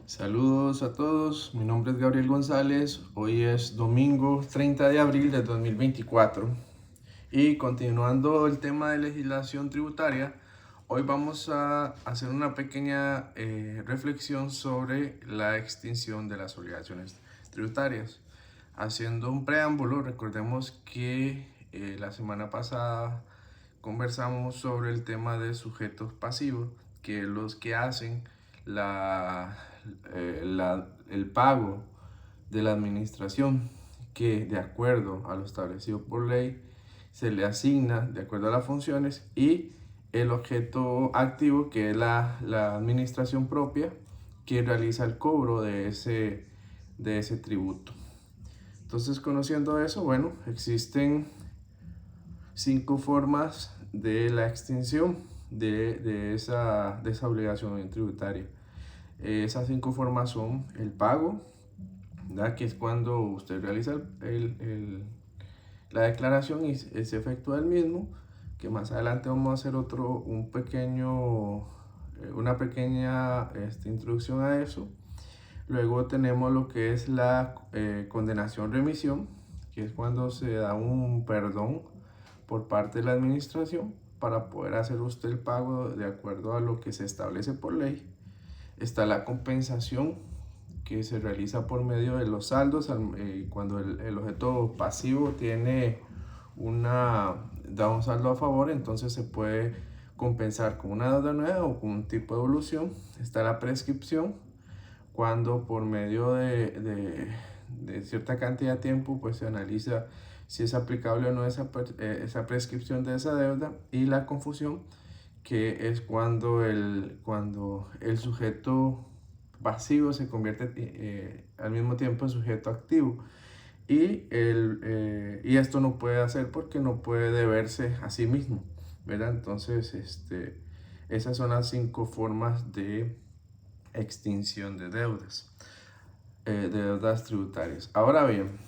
Saludos a todos, mi nombre es Gabriel González, hoy es domingo 30 de abril de 2024 y continuando el tema de legislación tributaria, hoy vamos a hacer una pequeña reflexión sobre la extinción de las obligaciones tributarias. Haciendo un preámbulo, recordemos que la semana pasada conversamos sobre el tema de sujetos pasivos, que los que hacen la, el pago de la administración, que de acuerdo a lo establecido por ley se le asigna de acuerdo a las funciones, y el objeto activo, que es la administración propia, que realiza el cobro de ese tributo. Entonces, conociendo eso, bueno, existen 5 formas de la extinción de esa obligación tributaria. Esas 5 formas son el pago, ¿verdad? Que es cuando usted realiza la declaración y se efectúa el mismo, que más adelante vamos a hacer una pequeña introducción a eso. Luego tenemos lo que es la condenación-remisión, que es cuando se da un perdón por parte de la administración para poder hacer usted el pago de acuerdo a lo que se establece por ley. Está la compensación, que se realiza por medio de los saldos, cuando el objeto pasivo da un saldo a favor, entonces se puede compensar con una deuda nueva o con un tipo de evolución. Está la prescripción, cuando por medio de cierta cantidad de tiempo pues se analiza si es aplicable o no esa prescripción de esa deuda. Y la confusión, que es cuando el sujeto pasivo se convierte al mismo tiempo en sujeto activo. Y esto no puede hacer porque no puede deberse a sí mismo, ¿verdad? Entonces, esas son las 5 formas de extinción de deudas tributarias. Ahora bien,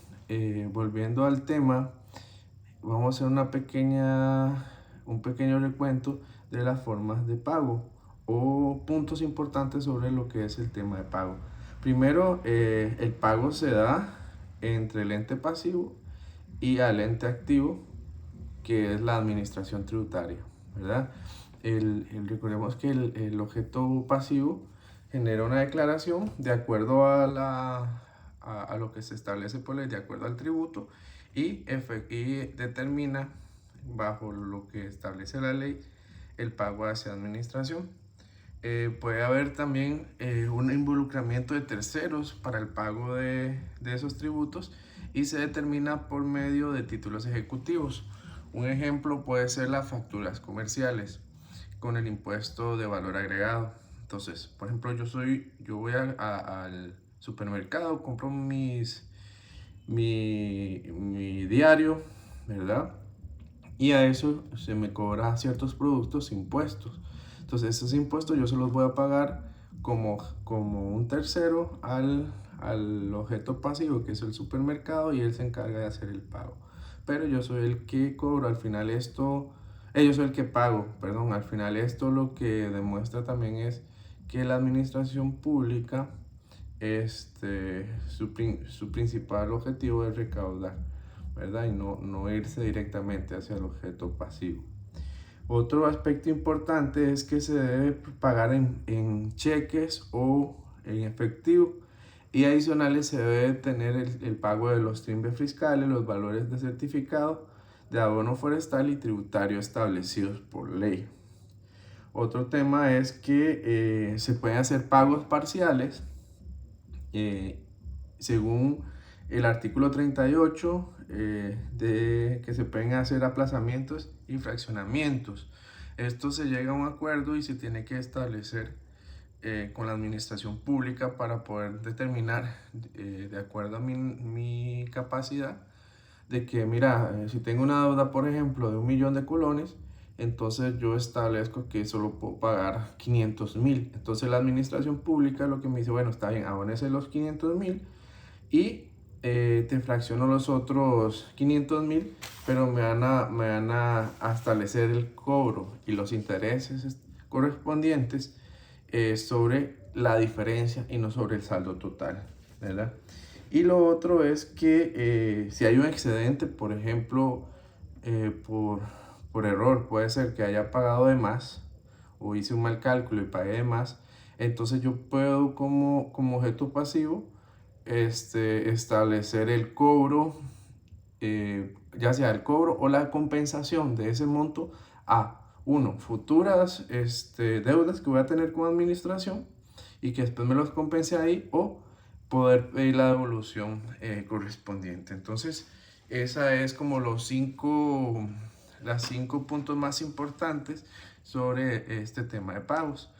volviendo al tema, vamos a hacer un pequeño recuento de las formas de pago o puntos importantes sobre lo que es el tema de pago. Primero, el pago se da entre el ente pasivo y al ente activo, que es la administración tributaria, ¿verdad? Recordemos que el objeto pasivo genera una declaración de acuerdo a lo que se establece por ley, de acuerdo al tributo, y determina, bajo lo que establece la ley, el pago hacia administración. Puede haber también un involucramiento de terceros para el pago de esos tributos, y se determina por medio de títulos ejecutivos. Un ejemplo puede ser las facturas comerciales con el impuesto de valor agregado. Entonces, por ejemplo, yo voy al supermercado, compro mi diario, ¿verdad? Y a eso se me cobra ciertos productos impuestos. Entonces, esos impuestos yo se los voy a pagar como un tercero al objeto pasivo, que es el supermercado, y él se encarga de hacer el pago. Pero yo soy el que cobro al final esto. Yo soy el que pago, perdón. Al final esto lo que demuestra también es que la administración pública, su principal objetivo es recaudar, ¿verdad? Y no irse directamente hacia el objeto pasivo. Otro aspecto importante es que se debe pagar en cheques o en efectivo, y adicionales se debe tener el pago de los timbres fiscales, los valores de certificado de abono forestal y tributario establecidos por ley. Otro tema es que se pueden hacer pagos parciales según el artículo 38, de que se pueden hacer aplazamientos y fraccionamientos. Esto se llega a un acuerdo y se tiene que establecer con la administración pública para poder determinar, de acuerdo a mi capacidad, de que, mira, si tengo una deuda, por ejemplo, de 1.000.000 de colones, entonces yo establezco que solo puedo pagar 500.000. Entonces la administración pública lo que me dice, bueno, está bien, abónese los 500.000 y te fracciono los otros 500.000, pero me van a establecer el cobro y los intereses correspondientes, sobre la diferencia y no sobre el saldo total, ¿verdad? Y lo otro es que si hay un excedente, por ejemplo, por error, puede ser que haya pagado de más o hice un mal cálculo y pagué de más, entonces yo puedo como objeto pasivo establecer el cobro, ya sea el cobro o la compensación de ese monto a futuras deudas que voy a tener con administración y que después me los compense ahí, o poder pedir la devolución correspondiente. Entonces, esa es como las cinco puntos más importantes sobre este tema de pagos.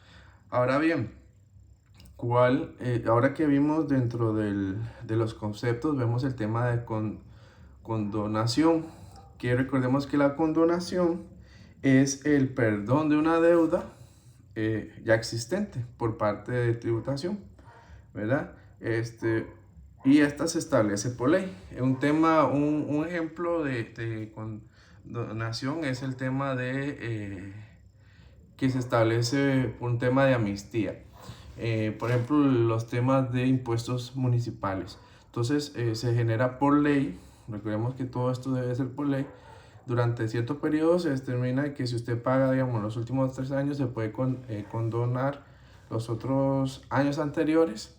Ahora bien, ahora que vimos dentro de los conceptos, vemos el tema de condonación, que recordemos que la condonación es el perdón de una deuda ya existente por parte de tributación, ¿verdad? Y esta se establece por ley. Un ejemplo de condonación es el tema que se establece un tema de amnistía. Por ejemplo, los temas de impuestos municipales. Entonces, se genera por ley. Recordemos que todo esto debe ser por ley. Durante cierto periodo se determina que si usted paga, digamos, los últimos 3 años, se puede condonar los otros años anteriores.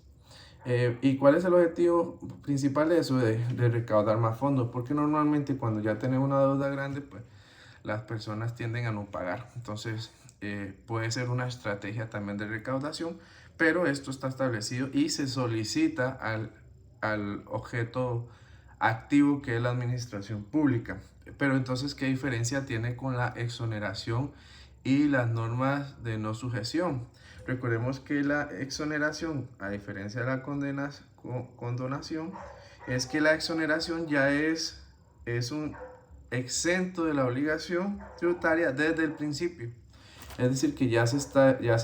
¿Y cuál es el objetivo principal de eso? De recaudar más fondos, porque normalmente cuando ya tenemos una deuda grande, pues las personas tienden a no pagar. Entonces, puede ser una estrategia también de recaudación, pero esto está establecido y se solicita al objeto activo, que es la administración pública. Pero entonces, ¿qué diferencia tiene con la exoneración y las normas de no sujeción? Recordemos que la exoneración, a diferencia de la condonación, es que la exoneración ya es un exento de la obligación tributaria desde el principio. Es decir, que ya se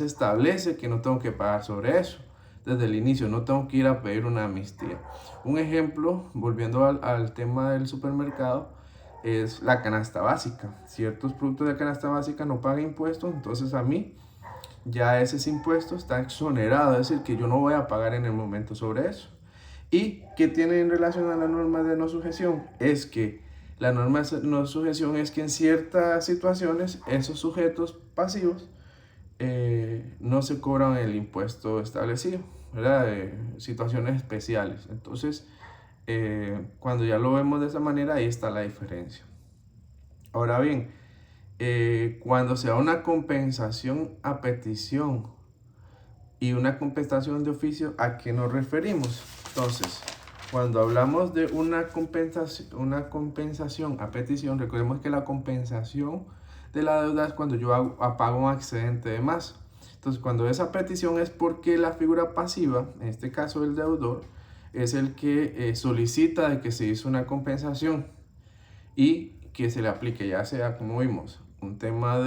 establece que no tengo que pagar sobre eso. Desde el inicio no tengo que ir a pedir una amnistía. Un ejemplo, volviendo al tema del supermercado, es la canasta básica. Ciertos productos de canasta básica no pagan impuestos, entonces a mí ya ese impuesto está exonerado, es decir, que yo no voy a pagar en el momento sobre eso. ¿Y qué tiene en relación a la norma de no sujeción? Es que la norma de no sujeción es que en ciertas situaciones esos sujetos pasivos no se cobran el impuesto establecido, ¿verdad? Situaciones especiales. Entonces, cuando ya lo vemos de esa manera, ahí está la diferencia. Ahora bien, cuando se da una compensación a petición y una compensación de oficio, ¿a qué nos referimos? Entonces, cuando hablamos de una compensación a petición, recordemos que la compensación de la deuda es cuando yo pago un excedente de más. Entonces, cuando esa petición es porque la figura pasiva, en este caso el deudor, es el que solicita de que se hizo una compensación y que se le aplique, ya sea, como vimos, un tema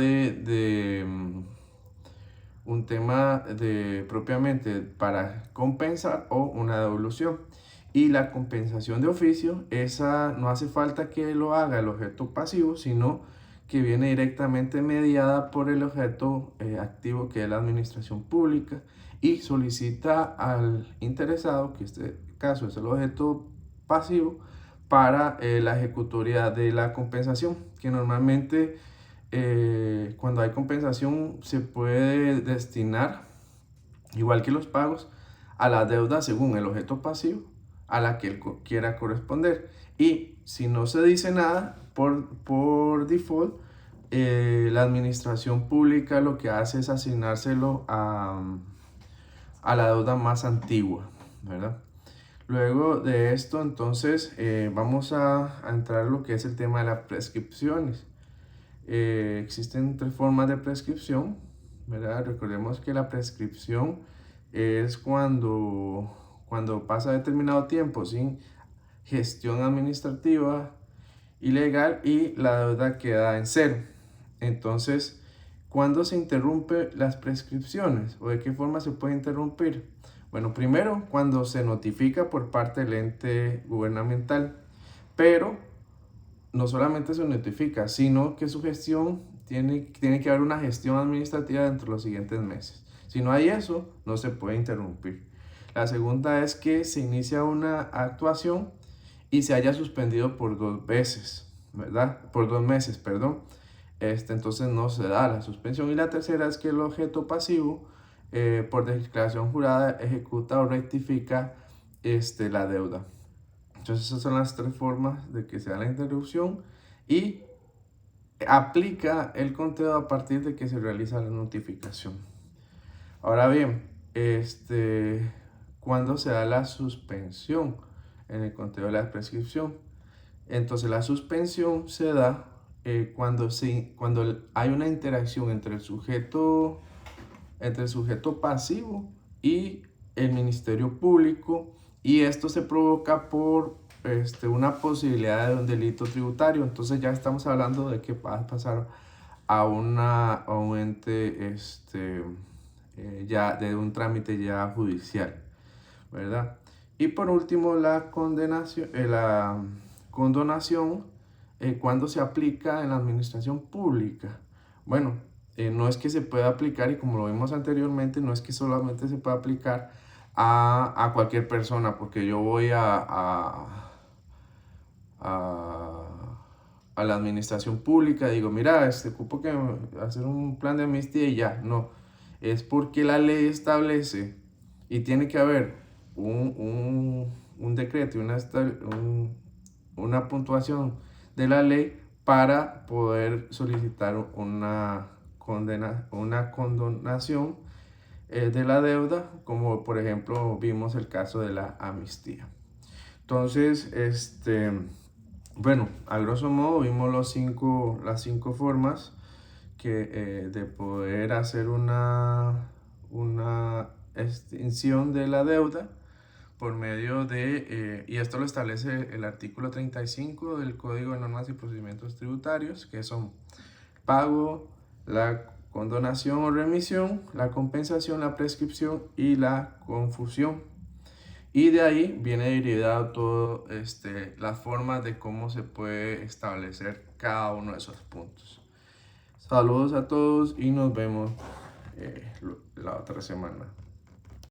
propiamente para compensar o una devolución. Y la compensación de oficio, esa no hace falta que lo haga el objeto pasivo, sino que viene directamente mediada por el objeto activo, que es la administración pública, y solicita al interesado, que en este caso es el objeto pasivo, para la ejecutoria de la compensación, que normalmente cuando hay compensación se puede destinar, igual que los pagos, a la deuda según el objeto pasivo a la que él quiera corresponder. Y si no se dice nada, por default, la administración pública lo que hace es asignárselo a la deuda más antigua, ¿verdad? Luego de esto, entonces, vamos a entrar en lo que es el tema de las prescripciones. Existen 3 formas de prescripción, ¿verdad? Recordemos que la prescripción es cuando pasa determinado tiempo sin gestión administrativa y legal y la deuda queda en cero. Entonces, ¿cuándo se interrumpe las prescripciones o de qué forma se puede interrumpir? Bueno, primero, cuando se notifica por parte del ente gubernamental, pero no solamente se notifica, sino que su gestión tiene que haber una gestión administrativa dentro de los siguientes meses. Si no hay eso, no se puede interrumpir. La segunda es que se inicia una actuación y se haya suspendido por 2 veces, ¿verdad? Por 2 meses, perdón. Entonces no se da la suspensión. Y la tercera es que el objeto pasivo, por declaración jurada, ejecuta o rectifica la deuda. Entonces esas son las 3 formas de que se da la interrupción y aplica el conteo a partir de que se realiza la notificación. Ahora bien, ¿cuándo se da la suspensión en el conteo de la prescripción? Entonces la suspensión se da cuando hay una interacción entre el sujeto pasivo y el Ministerio Público, y esto se provoca por una posibilidad de un delito tributario. Entonces ya estamos hablando de que va a pasar a un ente ya de un trámite ya judicial, ¿verdad? Y por último, la condonación, cuando se aplica en la administración pública. Bueno, no es que se pueda aplicar, y como lo vimos anteriormente, no es que solamente se pueda aplicar a cualquier persona, porque yo voy a la administración pública, digo, mira, ocupo que hacer un plan de amnistía y ya. No, es porque la ley establece y tiene que haber un decreto y una puntuación de la ley para poder solicitar una condonación de la deuda, como por ejemplo vimos el caso de la amnistía. Entonces, bueno, a grosso modo vimos las cinco formas de poder hacer una extinción de la deuda por medio y esto lo establece el artículo 35 del Código de Normas y Procedimientos Tributarios, que son pago, la condonación o remisión, la compensación, la prescripción y la confusión. Y de ahí viene derivado todo las formas de cómo se puede establecer cada uno de esos puntos. Saludos a todos y nos vemos la otra semana.